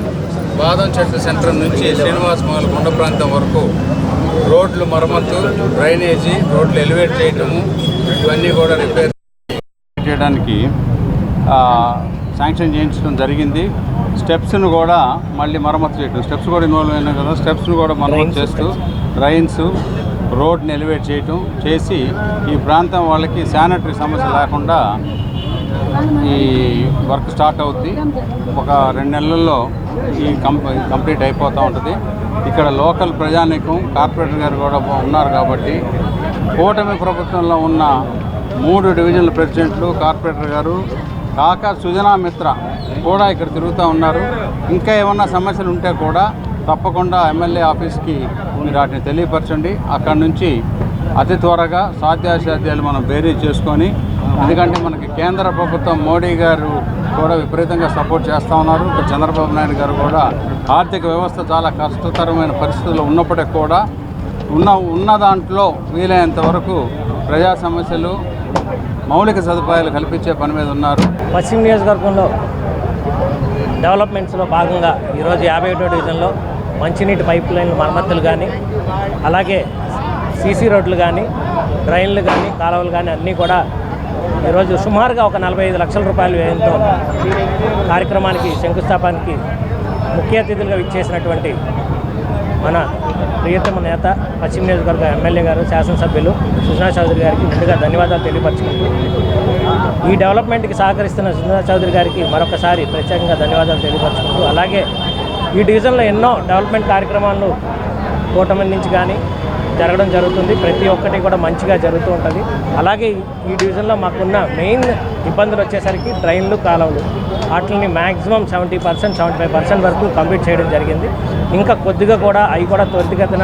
బాదం చెట్టు సెంటర్ నుంచి శ్రీనివాస్ నగర్ కొండ ప్రాంతం వరకు రోడ్లు మరమ్మతు, డ్రైనేజీ, రోడ్లు ఎలివేట్ చేయటము, ఇవన్నీ కూడా రిపేర్ చేయడానికి శాంక్షన్ చేయించడం జరిగింది. స్టెప్స్ను కూడా మళ్ళీ మరమ్మతు చేయటం, స్టెప్స్ కూడా ఇన్వాల్వ్ అయినాయి కదా, స్టెప్స్ను కూడా మరమ్మతు చేస్తూ డ్రైన్స్, రోడ్ని ఎలివేట్ చేయటం చేసి ఈ ప్రాంతం వాళ్ళకి శానిటరీ సమస్య లేకుండా ఈ వర్క్ స్టార్ట్ అవుద్ది. ఒక 2 నెలల్లో ఈ కంప్లీట్ అయిపోతూ ఉంటుంది. ఇక్కడ లోకల్ ప్రజానీకం, కార్పొరేటర్ గారు కూడా ఉన్నారు కాబట్టి కూటమి ప్రభుత్వంలో ఉన్న 3 డివిజన్ల ప్రెసిడెంట్లు, కార్పొరేటర్ గారు కాక సుజనా మిత్ర కూడా ఇక్కడ తిరుగుతూ ఉన్నారు. ఇంకా ఏమన్నా సమస్యలు ఉంటే కూడా తప్పకుండా ఎమ్మెల్యే ఆఫీస్కి మీరు వాటిని తెలియపరచండి. అక్కడి నుంచి అతి త్వరగా సాధ్యాసాధ్యాలు మనం బేరీ చేసుకొని, ఎందుకంటే మనకి కేంద్ర ప్రభుత్వం మోడీ గారు కూడా విపరీతంగా సపోర్ట్ చేస్తూ ఉన్నారు. ఇక్కడ చంద్రబాబు నాయుడు గారు కూడా ఆర్థిక వ్యవస్థ చాలా కష్టతరమైన పరిస్థితుల్లో ఉన్నప్పటికీ కూడా ఉన్న దాంట్లో వీలైనంత వరకు ప్రజా సమస్యలు, మౌలిక సదుపాయాలు కల్పించే పని మీద ఉన్నారు. పశ్చిమ నియోజకవర్గంలో డెవలప్మెంట్స్లో భాగంగా ఈరోజు 51వ డివిజన్లో మంచినీటి పైప్ లైన్లు మరమ్మతులు కానీ, అలాగే సీసీ రోడ్లు కానీ, డ్రైన్లు కానీ, కాలువలు కానీ అన్నీ కూడా ఈరోజు సుమారుగా ఒక 45 లక్షల రూపాయల వ్యయంతో కార్యక్రమానికి శంకుస్థాపనకి ముఖ్య అతిథులుగా విచ్చేసినటువంటి మన ప్రియతమ నేత, పశ్చిమ నియోజకవర్గ ఎమ్మెల్యే గారు, శాసనసభ్యులు సుజనా చౌదరి గారికి ముందుగా ధన్యవాదాలు తెలియపరచుకుంటూ, ఈ డెవలప్మెంట్కి సహకరిస్తున్న సుజనా చౌదరి గారికి మరొకసారి ప్రత్యేకంగా ధన్యవాదాలు తెలియపరచుకుంటూ, అలాగే ఈ డివిజన్లో ఎన్నో డెవలప్మెంట్ కార్యక్రమాలను కూటమి నుంచి కానీ, జరగడం జరుగుతుంది. ప్రతి ఒక్కటి కూడా మంచిగా జరుగుతూ ఉంటుంది. అలాగే ఈ డివిజన్లో మాకున్న మెయిన్ ఇబ్బందులు వచ్చేసరికి డ్రైన్లు, కాలువలు, వాటిని మ్యాక్సిమం 70%, 75% వరకు కంప్లీట్ చేయడం జరిగింది. ఇంకా కొద్దిగా కూడా అవి కూడా త్వరితగతిన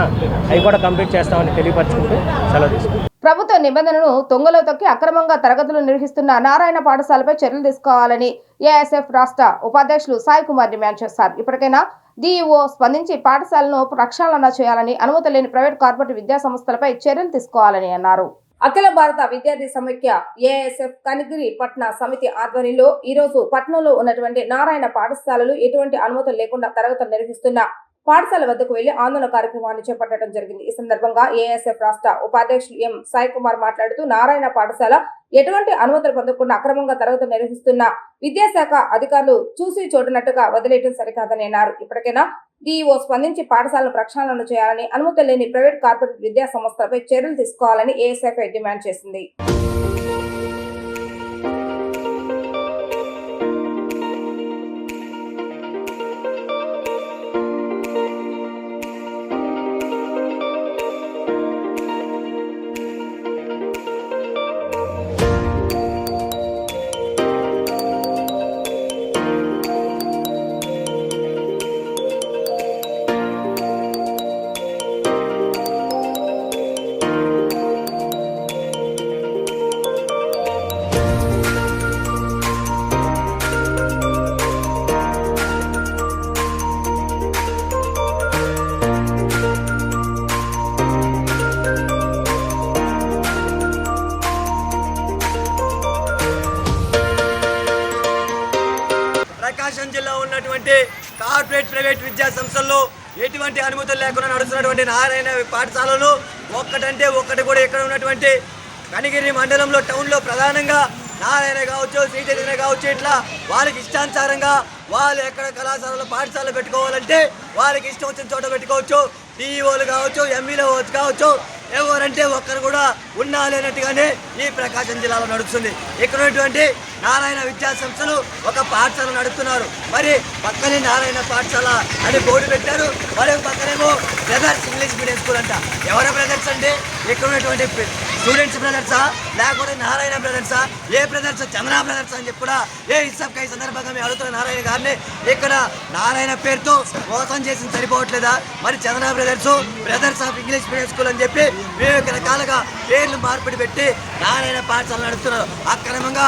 అవి కూడా కంప్లీట్ చేస్తామని తెలియపరచుకుంటూ సెలవు తీసుకుంటాం. ప్రభుత్వ నిబంధనలను తొంగలో తొక్కి అక్రమంగా తరగతులు నిర్వహిస్తున్న నారాయణ పాఠశాలపై చర్యలు తీసుకోవాలని ఏఎస్ఎఫ్ రాష్ట్ర ఉపాధ్యక్షులు సాయి కుమార్ డిమాండ్ చేశారు. ఇప్పటికైనా డీఈఓ స్పందించి పాఠశాలను ప్రక్షాళన చేయాలని, అనుమతి లేని ప్రైవేట్ కార్పొరేట్ విద్యా సంస్థలపై చర్యలు తీసుకోవాలని అన్నారు. అఖిల భారత విద్యార్థి సమైక్య ఏఎస్ఎఫ్ కనిగిరి పట్న సమితి ఆధ్వర్యంలో ఈ రోజు పట్నంలో ఉన్నటువంటి నారాయణ పాఠశాలలు ఎటువంటి అనుమతులు లేకుండా తరగతులు నిర్వహిస్తున్న పాఠశాల వద్దకు వెళ్లి ఆందోళన కార్యక్రమాన్ని చేపట్టడం జరిగింది. ఈ సందర్భంగా ఏఎస్ఎఫ్ రాష్ట్ర ఉపాధ్యక్షులు ఎం సాయి కుమార్ మాట్లాడుతూ, నారాయణ పాఠశాల ఎటువంటి అనుమతులు పొందకుండా అక్రమంగా తరగతులు నిర్వహిస్తున్న విద్యాశాఖ అధికారులు చూసి చూడనట్టుగా వదిలేయడం సరికాదని అన్నారు. ఇప్పటికైనా డీఈఓ స్పందించి పాఠశాలను ప్రక్షాళన చేయాలని, అనుమతి లేని ప్రైవేట్ కార్పొరేట్ విద్యా సంస్థలపై చర్యలు తీసుకోవాలని ఏఎస్ఎఫ్ డిమాండ్ చేసింది. ప్రకాశం జిల్లా ఉన్నటువంటి కార్పొరేట్ ప్రైవేట్ విద్యా సంస్థల్లో ఎటువంటి అనుమతులు లేకుండా నడుస్తున్నటువంటి నారాయణ పాఠశాలలు ఒక్కటంటే ఒక్కటి కూడా ఇక్కడ ఉన్నటువంటి కనిగిరి మండలంలో టౌన్లో ప్రధానంగా నారాయణ కావచ్చు, శ్రీచైతన్య కావచ్చు, ఇట్లా వాళ్ళకి ఇష్టానుసారంగా వాళ్ళు ఎక్కడ కళాశాలలో పాఠశాలలు పెట్టుకోవాలంటే వాళ్ళకి ఇష్టం వచ్చిన చోట పెట్టుకోవచ్చు. టీఈఓలు కావచ్చు, ఎంఈలు కావచ్చు, ఎవరంటే ఒక్కరు కూడా ఉండాలన్నట్టుగానే ఈ ప్రకాశం జిల్లాలో నడుస్తుంది. ఇక్కడ ఉన్నటువంటి నారాయణ విద్యా సంస్థలు ఒక పాఠశాల నడుపుతున్నారు. మరి పక్కనే నారాయణ పాఠశాల అని బోర్డు పెట్టారు. మరి పక్కనేమో బ్రదర్స్ ఇంగ్లీష్ మీడియం స్కూల్ అంట. ఎవరి బ్రదర్స్ అంటే ఇక్కడ ఉన్నటువంటి స్టూడెంట్స్ బ్రదర్సా, లేకపోతే నారాయణ బ్రదర్సా, ఏ బ్రదర్స్, చంద్ర బ్రదర్స్ అని చెప్పి కూడా ఈ సందర్భంగా మేము అడుగుతున్న నారాయణ గారిని, ఇక్కడ నారాయణ పేరుతో మోసం చేసి సరిపోవట్లేదా? మరి Chandra brothers of English medium school అని చెప్పి వివిధ రకాలుగా పేర్లు మార్పిడి పెట్టి నారాయణ పాఠశాల నడుస్తున్నారు. అక్రమంగా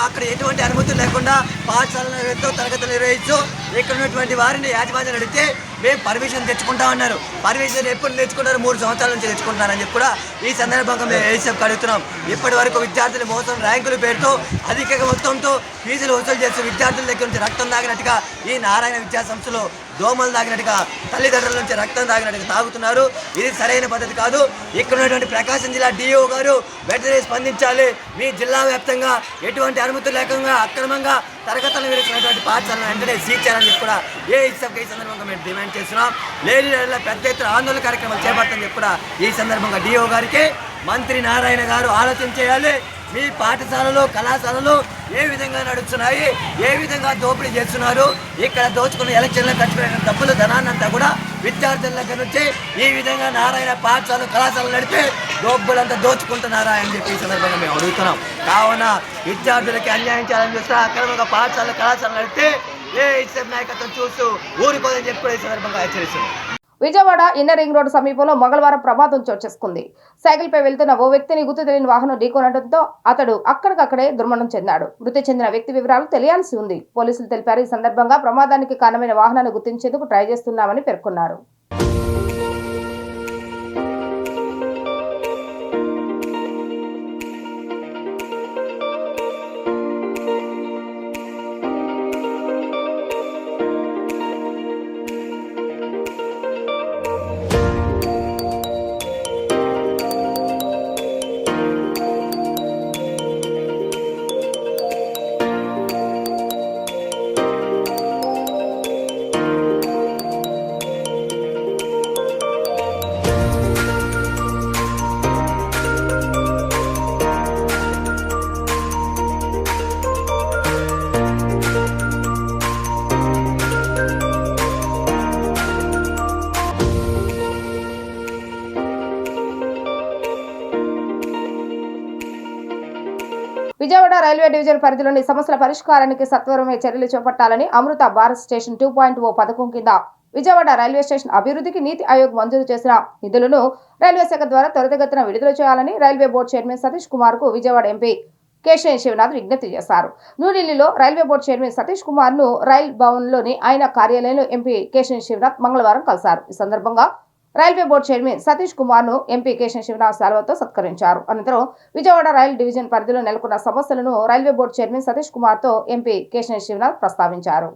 అక్కడ ఎటువంటి అనుమతులు లేకుండా పాఠశాలను ఎంతో తరగతులు నిర్వహిస్తూ ఇక్కడ ఉన్నటువంటి వారిని యాజమాన్యం అడిగితే మేము పర్మిషన్ తెచ్చుకుంటామన్నారు. పర్మిషన్ ఎప్పుడు తెచ్చుకుంటారు? 3 సంవత్సరాల నుంచి తెచ్చుకుంటారని చెప్పి కూడా ఈ సందర్భంగా మేము ఏసీఎఫ్కి అడుగుతున్నాం. ఇప్పటి వరకు విద్యార్థులు మోసం, ర్యాంకుల పేరుతో అధిక మొత్తంతో ఫీజులు వసూలు చేస్తూ విద్యార్థుల దగ్గర నుంచి రక్తం తాగినట్టుగా ఈ నారాయణ విద్యా సంస్థలో దోమలు తాగినట్టుగా, తల్లిదండ్రుల నుంచి రక్తం తాగినట్టుగా తాగుతున్నారు. ఇది సరైన పద్ధతి కాదు. ఇక్కడ ఉన్నటువంటి ప్రకాశం జిల్లా డిఓ గారు వెంటనే స్పందించాలి. మీ జిల్లా వ్యాప్తంగా ఎటువంటి అనుమతులు లేకుండా అక్రమంగా తరగతులు విరుచుకున్నటువంటి పాఠశాలను వెంటనే సీజ్ చేయాలని చెప్పి కూడా ఏఎస్ఎఫ్కి ఈ సందర్భంగా మేము డిమాండ్ చేస్తున్నాం. లేని పెద్ద ఎత్తున ఆందోళన కార్యక్రమాలు చేపడతామని చెప్పి కూడా ఈ సందర్భంగా డిఓ గారికి మంత్రి నారాయణ గారు ఆలోచన చేయాలి. మీ పాఠశాలలో, కళాశాలలో ఏ విధంగా నడుస్తున్నాయి, ఏ విధంగా దోపిడీ చేస్తున్నారు, ఇక్కడ దోచుకున్న ఎలక్షన్లో ఖర్చు పెట్టిన డబ్బుల ధనాన్నంతా కూడా విద్యార్థుల దగ్గర నుంచి ఈ విధంగా నారాయణ పాఠశాల, కళాశాలలు నడిపి డబ్బులంతా దోచుకుంటున్నారా అని చెప్పి ఈ సందర్భంగా మేము అడుగుతున్నాం. కావున విద్యార్థులకి అన్యాయం చేయాలని చూస్తే అక్రమంగా పాఠశాల, కళాశాలలు నడిపితే ఏఎస్ఎఫ్ నాయకత్వం చూస్తూ ఊరుకోదని చెప్పి ఈ సందర్భంగా హెచ్చరిస్తున్నాం. విజయవాడ ఇన్నర్ రింగ్ రోడ్డు సమీపంలో మంగళవారం ప్రమాదం చోటు చేసుకుంది. సైకిల్ పై వెళ్తున్న ఓ వ్యక్తిని గుర్తు తెలియని వాహనం ఢీకొనడంతో అతడు అక్కడికక్కడే దుర్మరణం చెందాడు. మృతి చెందిన వ్యక్తి వివరాలు తెలియాల్సి ఉంది. పోలీసులు తెలిపారు. ఈ సందర్భంగా ప్రమాదానికి కారణమైన వాహనాన్ని గుర్తించేందుకు ట్రై చేస్తున్నామని పేర్కొన్నారు. రైల్వే డివిజన్ పరిధిలోని సమస్యల పరిష్కారానికి సత్వరమే చర్యలు చేపట్టాలని అమృత భారత్ స్టేషన్ 2.0 పథకం కింద విజయవాడ రైల్వే స్టేషన్ అభివృద్ధికి నీతి ఆయోగ్ మంజూరు చేసిన నిధులను రైల్వే శాఖ ద్వారా త్వరితగతిన విడుదల చేయాలని railway board chairman Satish Kumar కు విజయవాడ ఎంపీ కేశవ శివనాథ్ విజ్ఞప్తి చేశారు. న్యూఢిల్లీలో railway board chairman Satish Kumar ను రైల్ భవన్లోని ఆయన కార్యాలయంలో ఎంపీ కేశవ శివనాథ్ మంగళవారం కలిశారు. ఈ సందర్భంగా railway board chairman Satish Kumar ను ఎంపీ కేశవ శివనాథ్ శాలువాతో సత్కరించారు. అనంతరం విజయవాడ రైల్ డివిజన్ పరిధిలో నెలకొన్న సమస్యలను railway board chairman Satish Kumar తో ఎంపీ కేశవ శివనాథ్ ప్రస్తావించారు.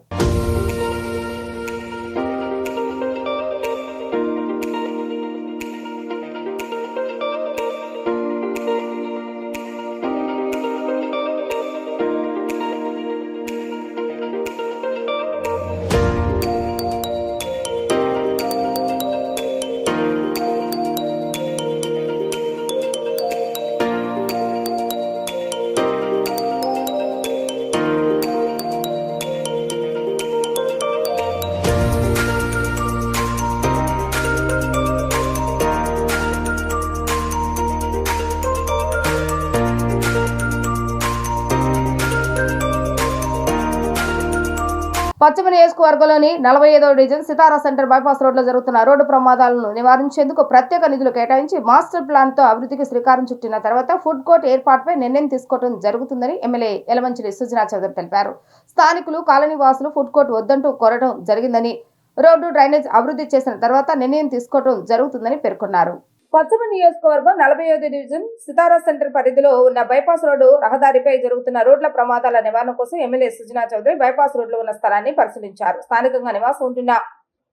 పశ్చిమ నియోజకవర్గంలోని 45వ డివిజన్ సితారా సెంటర్ బైపాస్ రోడ్లో జరుగుతున్న రోడ్డు ప్రమాదాలను నివారించేందుకు ప్రత్యేక నిధులు కేటాయించి మాస్టర్ ప్లాన్ తో అభివృద్ధికి శ్రీకారం చుట్టిన తర్వాత ఫుడ్ కోర్ట్ ఏర్పాటుపై నిర్ణయం తీసుకోవడం జరుగుతుందని ఎమ్మెల్యే యలమంచిలి సుజనా చౌదరి తెలిపారు. స్థానికులు కాలనీ వాసులు ఫుడ్ కోర్ట్ వద్దంటూ కోరడం జరిగిందని, రోడ్డు డ్రైనేజ్ అభివృద్ధి చేసిన తర్వాత నిర్ణయం తీసుకోవడం జరుగుతుందని పేర్కొన్నారు. పశ్చిమ నియోజకవర్గం 45వ డివిజన్ సితారా సెంటర్ పరిధిలో ఉన్న బైపాస్ రోడ్డు రహదారిపై జరుగుతున్న రోడ్ల ప్రమాదాల నివారణ కోసం ఎమ్మెల్యే సుజనా చౌదరి బైపాస్ రోడ్లో ఉన్న స్థలాన్ని పరిశీలించారు. స్థానికంగా నివాసం ఉంటున్న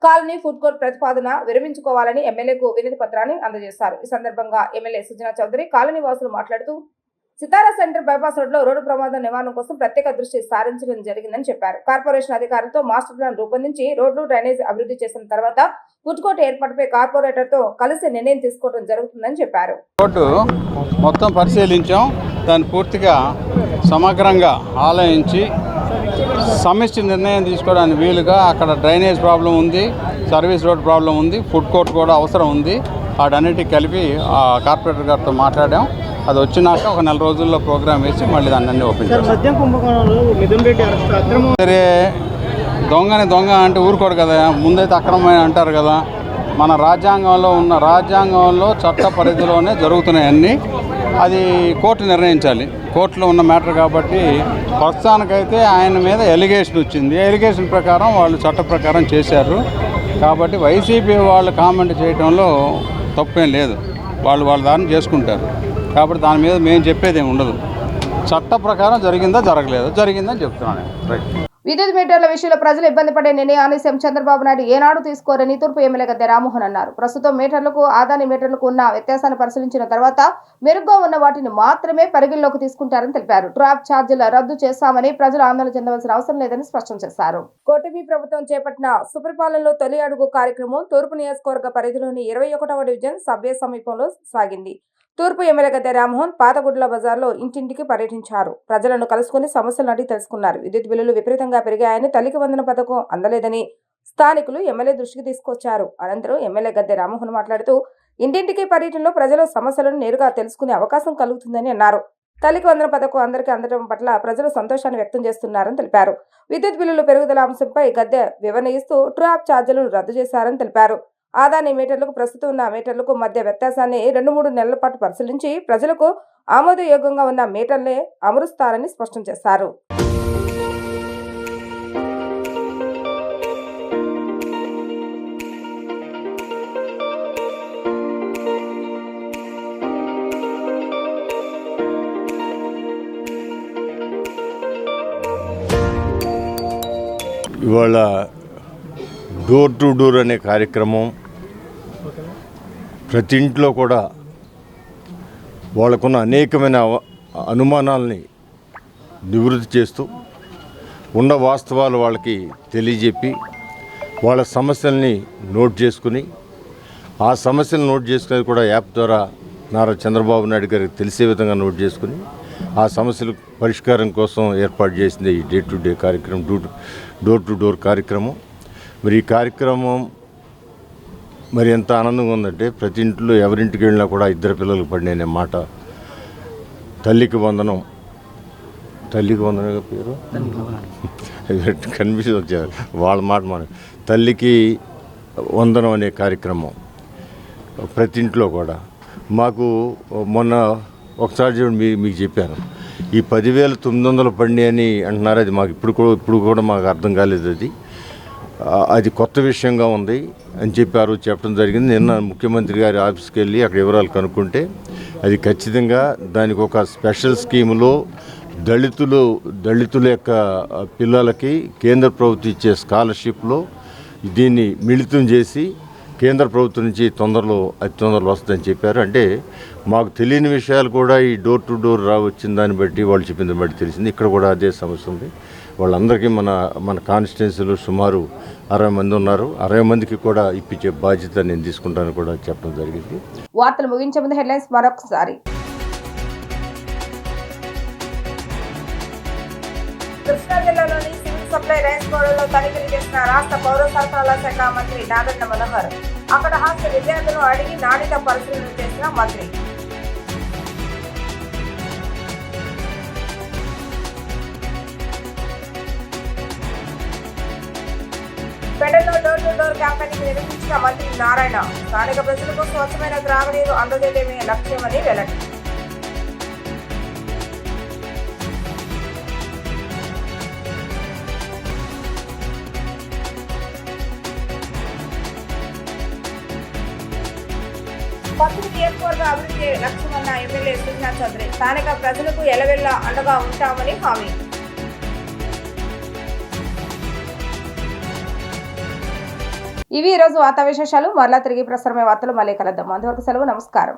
కాలనీ ఫుడ్ కోర్ట్ ప్రతిపాదన విరమించుకోవాలని ఎమ్మెల్యేకు వినతి పత్రాన్ని అందజేశారు. ఈ సందర్భంగా ఎమ్మెల్యే సుజనా చౌదరి కాలనీ వాసులు మాట్లాడుతూ సితారా సెంటర్ బైపాస్ రోడ్ లో రోడ్డు ప్రమాదం నివారణ కోసం ప్రత్యేక దృష్టి సారించడం జరిగిందని చెప్పారు. కార్పొరేషన్ అధికారులతో మాస్టర్ ప్లాన్ రూపొందించి రోడ్లు డ్రైనేజ్ అభివృద్ధి చేసిన తర్వాత ఫుడ్ కోర్ట్ ఏర్పాటుపై కార్పొరేటర్ తో కలిసి నిర్ణయం తీసుకోవడం జరుగుతుందని చెప్పారు. రోడ్డు మొత్తం పరిశీలించాం, దాన్ని పూర్తిగా సమగ్రంగా ఆలోచించి సమిష్టి నిర్ణయం తీసుకోవడానికి వీలుగా అక్కడ డ్రైనేజ్ ప్రాబ్లం ఉంది, సర్వీస్ రోడ్ ప్రాబ్లం ఉంది, ఫుడ్ కోర్ట్ కూడా అవసరం ఉంది. వాటన్నిటికి కలిపి ఆ కార్పొరేటర్ గారితో మాట్లాడాం. అది వచ్చినాక ఒక 4 రోజుల్లో ప్రోగ్రామ్ వేసి మళ్ళీ దాన్ని ఓపెన్ చేస్తాం. సరే, దొంగ అంటే ఊరుకోడు కదా, ముందైతే అక్రమమైన అంటారు కదా. మన రాజ్యాంగంలో చట్ట పరిధిలోనే జరుగుతున్నాయి అన్నీ. అది కోర్టు నిర్ణయించాలి, కోర్టులో ఉన్న మ్యాటర్ కాబట్టి ప్రస్తుతానికైతే ఆయన మీద ఎలిగేషన్ వచ్చింది. ఎలిగేషన్ ప్రకారం వాళ్ళు చట్ట ప్రకారం చేశారు కాబట్టి వైసీపీ వాళ్ళు కామెంట్ చేయడంలో తప్పేం లేదు. వాళ్ళ దాన్ని చేసుకుంటారు కాబట్టి దాని మీద మేము చెప్పేది ఏమి ఉండదు. చట్ట ప్రకారం జరిగిందా జరగలేదు, జరిగిందని చెప్తున్నాను. రైట్. విద్యుత్ మీటర్ల విషయంలో ప్రజలు ఇబ్బంది పడే నిర్ణయాన్ని సీఎం చంద్రబాబు నాయుడు ఏనాడు తీసుకోరని తూర్పు ఎమ్మెల్యే గద్దె రామ్మోహన్ అన్నారు. ప్రస్తుతం మీటర్లకు ఆదాని మీటర్లకు ఉన్న వ్యత్యాసాన్ని పరిశీలించిన తర్వాత మెరుగ్గా ఉన్న వాటిని మాత్రమే పరిగణలోకి తీసుకుంటారని తెలిపారు. ట్రాప్ ఛార్జీల రద్దు చేస్తామని ప్రజలు ఆందోళన చెందవలసిన అవసరం లేదని స్పష్టం చేశారు. కూటమి ప్రభుత్వం చేపట్టిన సుపరిపాలనలో తొలి అడుగు కార్యక్రమం తూర్పు నియోజకవర్గ పరిధిలోని 21వ డివిజన్ సభ్య సమీపంలో సాగింది. తూర్పు ఎమ్మెల్యే గద్దె రామ్మోహన్ పాతగుడ్ల బజార్లో ఇంటింటికి పర్యటించారు. ప్రజలను కలుసుకుని సమస్యలను అడిగి తెలుసుకున్నారు. విద్యుత్ బిల్లులు విపరీతంగా పెరిగాయని, తల్లికి వందన పథకం అందలేదని స్థానికులు ఎమ్మెల్యే దృష్టికి తీసుకొచ్చారు. అనంతరం ఎమ్మెల్యే గద్దె రామ్మోహన్ మాట్లాడుతూ ఇంటింటికి పర్యటనలో ప్రజల సమస్యలను నేరుగా తెలుసుకునే అవకాశం కలుగుతుందని అన్నారు. తల్లికి వందన పథకం అందరికీ అందడం పట్ల ప్రజలు సంతోషాన్ని వ్యక్తం చేస్తున్నారని తెలిపారు. విద్యుత్ బిల్లులు పెరుగుదల అంశంపై గద్దె వివరణిస్తూ ట్రాప్ ఛార్జీలను రద్దు చేశారని తెలిపారు. ఆదాని మీటర్లకు ప్రస్తుతం ఉన్న మీటర్లకు మధ్య వ్యత్యాసాన్ని 2-3 నెలల పాటు పరిశీలించి ప్రజలకు ఆమోదయోగ్యంగా ఉన్న మీటర్లే అమరుస్తారని స్పష్టం చేశారు. ఇవాళ డోర్ టు డోర్ అనే కార్యక్రమం ప్రతి ఇంట్లో కూడా వాళ్ళకున్న అనేకమైన అనుమానాలని నివృత్తి చేస్తూ ఉన్న వాస్తవాలు వాళ్ళకి తెలియజెప్పి వాళ్ళ సమస్యల్ని నోట్ చేసుకుని ఆ సమస్యలు నోట్ చేసుకునేది కూడా యాప్ ద్వారా నారా చంద్రబాబు నాయుడు గారికి తెలిసే విధంగా నోట్ చేసుకుని ఆ సమస్యల పరిష్కారం కోసం ఏర్పాటు చేసింది ఈ డే టు డే కార్యక్రమం, డోర్ టు డోర్ కార్యక్రమం. మరి ఈ కార్యక్రమం మరి ఎంత ఆనందంగా ఉందంటే ప్రతి ఇంట్లో ఎవరింటికి వెళ్ళినా కూడా 2 పిల్లలకు పడిన మాట, తల్లికి వందనం, తల్లికి వందనగా పేరు కన్ఫ్యూజ్ వచ్చారు వాళ్ళ మాట మన తల్లికి వందనం అనే కార్యక్రమం ప్రతి ఇంట్లో కూడా మాకు మొన్న ఒకసారి చూడండి మీకు చెప్పాను ఈ 10,900 పడినాయి అని అంటున్నారు. అది మాకు ఇప్పుడు కూడా మాకు అర్థం కాలేదు. అది కొత్త విషయంగా ఉంది అని చెప్పారు, చెప్పడం జరిగింది. నిన్న ముఖ్యమంత్రి గారి ఆఫీస్కి వెళ్ళి అక్కడ వివరాలు కనుక్కుంటే అది ఖచ్చితంగా దానికి ఒక స్పెషల్ స్కీములో దళితుల యొక్క పిల్లలకి కేంద్ర ప్రభుత్వం ఇచ్చే స్కాలర్షిప్లో దీన్ని మిళితం చేసి కేంద్ర ప్రభుత్వం నుంచి అతి తొందరలో వస్తుందని చెప్పారు. అంటే మాకు తెలియని విషయాలు కూడా ఈ డోర్ టు డోర్ వచ్చిన దాన్ని బట్టి వాళ్ళు చెప్పిన దాన్ని బట్టి తెలిసింది. ఇక్కడ కూడా అదే సమస్య ఉంది. వాళ్ళందరికీ మన కాన్స్టిట్యున్సీలో సుమారు 60 మంది ఉన్నారు. 60 మందికి కూడా ఇప్పించే బాధ్యత నేను తీసుకుంటాను కూడా చెప్పడం జరిగింది. వార్తలు ముగించే ముందు హెడ్లైన్స్ మరొకసారి. కృష్ణా జిల్లాలోని సివిల్ సప్లై రైస్ గోడల్లో తనిఖీలు చేసిన రాష్ట్ర పౌర సరఫరాల శాఖ మంత్రి నాదెండ్ల మనోహర్. అక్కడ హాస్టల్ విద్యార్థులను అడిగి నాణ్యత పరిశీలన చేసిన మంత్రి. పెడల్లో డోర్ టు డోర్ క్యాంపెయిన్ నిర్వహించిన మంత్రి నారాయణ. స్థానిక ప్రజలకు స్వచ్ఛమైన త్రాగునీరు అందజేయడమే లక్ష్యమని వెల్లడి. పత్తిని నియోజకవర్గ అభివృద్ధి లక్ష్యమన్న ఎమ్మెల్యే సుజనా చౌదరి. స్థానిక ప్రజలకు ఎలవెల్లా అండగా ఉంటామని హామీ. ఇవి ఈ రోజు వార్తా విశేషాలు. మరలా తిరిగి ప్రసారమే వార్తలు మళ్ళీ కలుద్దాం. అంతవరకు సెలవు. నమస్కారం.